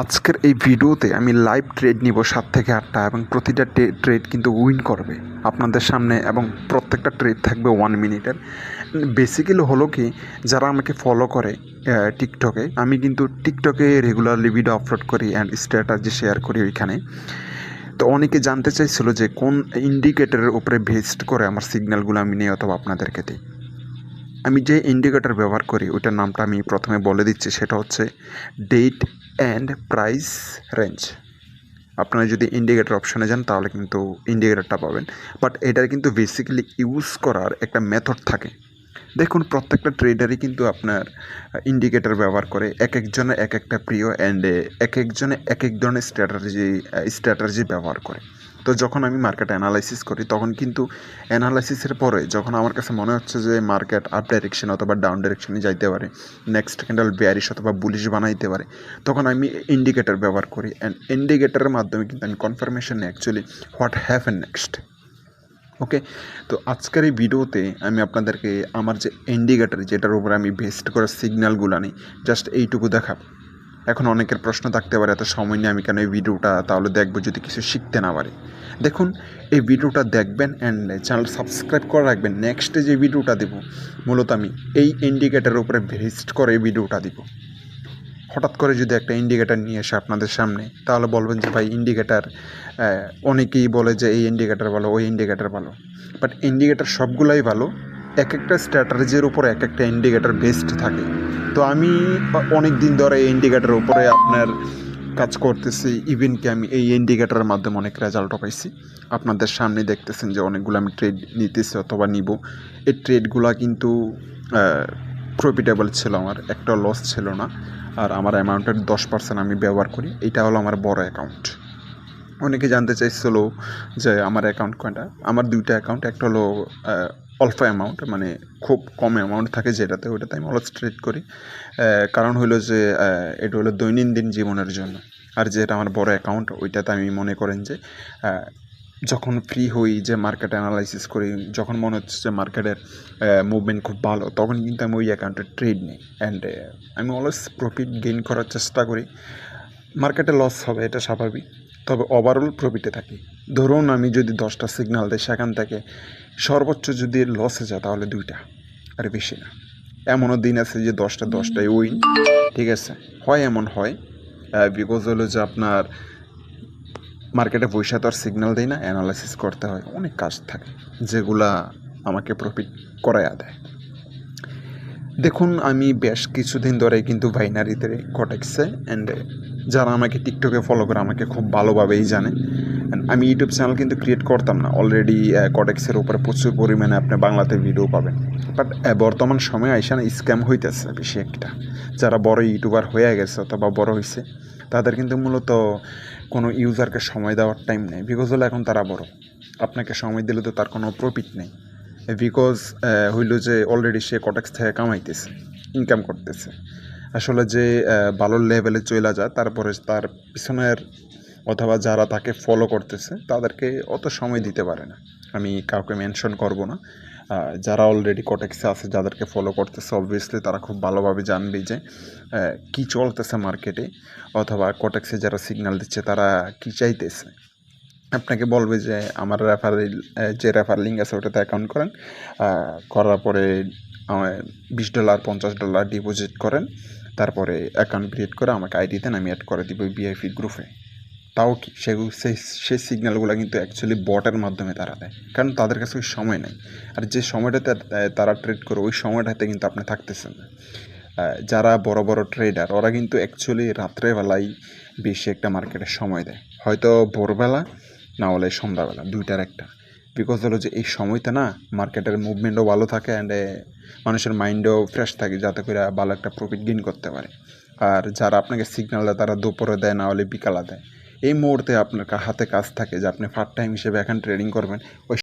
আজকের এই ভিডিওতে আমি লাইভ ট্রেড নিব 7 থেকে 8টা এবং প্রতিটা ট্রেড কিন্তু উইন করবে আপনাদের সামনে এবং প্রত্যেকটা ট্রেড থাকবে 1 মিনিটের। বেসিক্যালি হলো কি, যারা আমাকে ফলো করে টিকটকে, আমি কিন্তু টিকটকে রেগুলারলি ভিডিও আপলোড করি অ্যান্ড স্ট্র্যাটেজি শেয়ার করি ওইখানে। তো অনেকে জানতে চাইছিল যে কোন ইন্ডিকেটরের উপরে বেসড করে আমার সিগন্যালগুলো আমি নিই অথবা আপনাদেরকে দিই। আমি যে ইন্ডিকেটর ব্যবহার করি ওইটার নামটা আমি প্রথমে বলে দিচ্ছি, সেটা হচ্ছে ডেট অ্যান্ড প্রাইস রেঞ্জ। আপনারা যদি ইন্ডিকেটর অপশনে যান তাহলে কিন্তু ইন্ডিকেটরটা পাবেন, বাট এটার কিন্তু বেসিক্যালি ইউজ করার একটা মেথড থাকে। দেখুন, প্রত্যেকটা ট্রেডারই কিন্তু আপনার ইন্ডিকেটর ব্যবহার করে, এক একজনের এক একটা প্রিয় অ্যান্ড এক একজনে এক এক ধরনের স্ট্র্যাটাজি ব্যবহার করে। তো যখন আমি মার্কেট অ্যানালাইসিস করি তখন কিন্তু অ্যানালাইসিসের পরে যখন আমার কাছে মনে হচ্ছে যে মার্কেট আপ ডাইরেকশন অথবা ডাউন ডাইরেকশনে যাইতে পারে, নেক্সট ক্যান্ডেল বেয়ারিশ অথবা বুলিশ বানাইতে পারে, তখন আমি ইন্ডিকেটর ব্যবহার করি অ্যান্ড ইন্ডিকেটরের মাধ্যমে কিন্তু আমি কনফার্মেশন নিই অ্যাকচুয়ালি হোয়াট হ্যাপেন নেক্সট। ওকে, তো আজকের এই ভিডিওতে আমি আপনাদেরকে আমার যে ইন্ডিকেটর, যেটার উপরে আমি বেস্ট করে সিগন্যালগুলো নিই, জাস্ট এইটুকু দেখাবো। এখন অনেকের প্রশ্ন থাকতে পারে, এত সময় নিয়ে আমি কেন এই ভিডিওটা তাহলে দেখবো যদি কিছু শিখতে না পারি। দেখুন, এই ভিডিওটা দেখবেন অ্যান্ড চ্যানেল সাবস্ক্রাইব করে রাখবেন। নেক্সটে যে ভিডিওটা দেবো মূলত আমি এই ইন্ডিকেটারের উপরে বেস্ট করে এই ভিডিওটা দিব। হঠাৎ করে যদি একটা ইন্ডিকেটার নিয়ে এসে আপনাদের সামনে, তাহলে বলবেন যে ভাই ইন্ডিকেটার, অনেকেই বলে যে এই ইন্ডিকেটার ভালো, ওই ইন্ডিকেটার ভালো, বাট ইন্ডিকেটার সবগুলাই ভালো। এক একটা স্ট্র্যাটাজির উপরে এক একটা ইন্ডিকেটার বেস্ট থাকে। তো আমি অনেক দিন ধরে এই ইন্ডিকেটারের উপরে আপনার কাজ করতেছি, ইভেন কি আমি এই ইন্ডিকেটারের মাধ্যমে অনেক রেজাল্টও পাইছি। আপনাদের সামনে দেখতেছেন যে অনেকগুলো আমি ট্রেড নিতেছি অথবা নিব। এই ট্রেডগুলো কিন্তু প্রফিটেবল ছিল, আমার একটা লস ছিল না। আর আমার অ্যামাউন্টের 10% আমি ব্যবহার করি। এটা হলো আমার বড় অ্যাকাউন্ট। অনেকে জানতে চাইছিল যে আমার অ্যাকাউন্ট কয়টা। আমার 2টা অ্যাকাউন্ট, একটা হলো অল্প অ্যামাউন্ট, মানে খুব কম অ্যামাউন্ট থাকে যেটাতে, ওইটাতে আমি অলওয়েজ ট্রেড করি। কারণ হলো যে এটা হলো দৈনন্দিন জীবনের জন্য। আর যেটা আমার বড় অ্যাকাউন্ট, ওইটাতে আমি মনে করেন যে যখন ফ্রি হই, যে মার্কেট অ্যানালাইসিস করি, যখন মনে হচ্ছে যে মার্কেটের মুভমেন্ট খুব ভালো, তখন কিন্তু আমি ওই অ্যাকাউন্টে ট্রেড নিই অ্যান্ড আমি অলওয়েজ প্রফিট গেইন করার চেষ্টা করি। মার্কেটে লস হবে, এটা স্বাভাবিক, তবে ওভারঅল প্রফিটে থাকি। ধরুন আমি যদি 10টা সিগন্যাল দিই, সেখান থেকে সর্বোচ্চ যদি লসে যায় তাহলে 2টা, আর বেশি না। এমনও দিন আছে যে 10টাই উইন, ঠিক আছে। এমন হয় বিকজ হলো যে আপনার মার্কেটে পয়সা তো আর সিগন্যাল দেয় না, অ্যানালাইসিস করতে হয়, অনেক কাজ থাকে যেগুলা আমাকে প্রফিট করায়া দেয়। দেখুন, আমি বেশ কিছুদিন ধরে কিন্তু বাইনারিতে কোটেক্সে, অ্যান্ড যারা আমাকে টিকটকে ফলো করে আমাকে খুব ভালোভাবেই জানে। আমি ইউটিউব চ্যানেল কিন্তু ক্রিয়েট করতাম না, অলরেডি কোটেক্সের উপরে প্রচুর পরিমাণে আপনি বাংলাতে ভিডিও পাবেন। বাট বর্তমান সময়ে আইসা না স্ক্যাম হইতেছে বেশি একটা। যারা বড় ইউটিউবার হয়ে গেছে অথবা বড় হয়েছে, তাদের কিন্তু মূলত কোনো ইউজারকে সময় দেওয়ার টাইম নেই, বিকজ হলো এখন তারা বড়। আপনাকে সময় দিলে তো তার কোনো প্রফিট নেই, বিকজ হইল যে অলরেডি সে কোটেক্স থেকে কামাইতেছে, ইনকাম করতেছে। আসলে যে ভালো লেভেলে চলে যায়, তারপরে তার পিছনের অথবা যারা তাকে ফলো করতেছে তাদেরকে অত সময় দিতে পারে না। আমি কাউকে মেনশন করব না। যারা অলরেডি কোটেক্সে আছে, যাদেরকে ফলো করতেছে, অবভিয়াসলি তারা খুব ভালোভাবে জানবে যে কী চলতেছে মার্কেটে, অথবা কোটেক্সে যারা সিগন্যাল দিচ্ছে তারা কী চাইতেছে। আপনাকে বলবে যে আমার যে রেফার লিঙ্ক আছে ওটাতে অ্যাকাউন্ট করেন, করার পরে $20 $50 ডিপোজিট করেন, তারপরে অ্যাকাউন্ট ক্রিয়েট করে আমাকে আইডি দেন, আমি অ্যাড করে দিব ভিআইপি গ্রুপে। তাও কি সেই সিগন্যালগুলো কিন্তু অ্যাকচুয়ালি বটের মাধ্যমে তারা দেয়, কারণ তাদের কাছে ওই সময় নেই। আর যে সময়টাতে তারা ট্রেড করে, ওই সময়টাতে কিন্তু আপনি থাকতেছেন না। যারা বড় বড় ট্রেডার, ওরা কিন্তু অ্যাকচুয়ালি রাত্রেবেলাই বেশি একটা মার্কেটের সময় দেয়, হয়তো ভোরবেলা না হলে সন্ধ্যাবেলা, 2টার একটা। বিকজ হলো যে এই সময়টা না মার্কেটের মুভমেন্টও ভালো থাকে অ্যান্ড মানুষের মাইন্ডও ফ্রেশ থাকে, যাতে করে ভালো একটা প্রফিট গেইন করতে পারে। আর যারা আপনাকে সিগন্যাল দেয় তারা দুপুরে দেয়, না হলে বিকালে দেয়। এই মুহূর্তে আপনার হাতে কাজ থাকে যে আপনি পার্ট টাইম হিসেবে এখন ট্রেডিং করবেন, ওই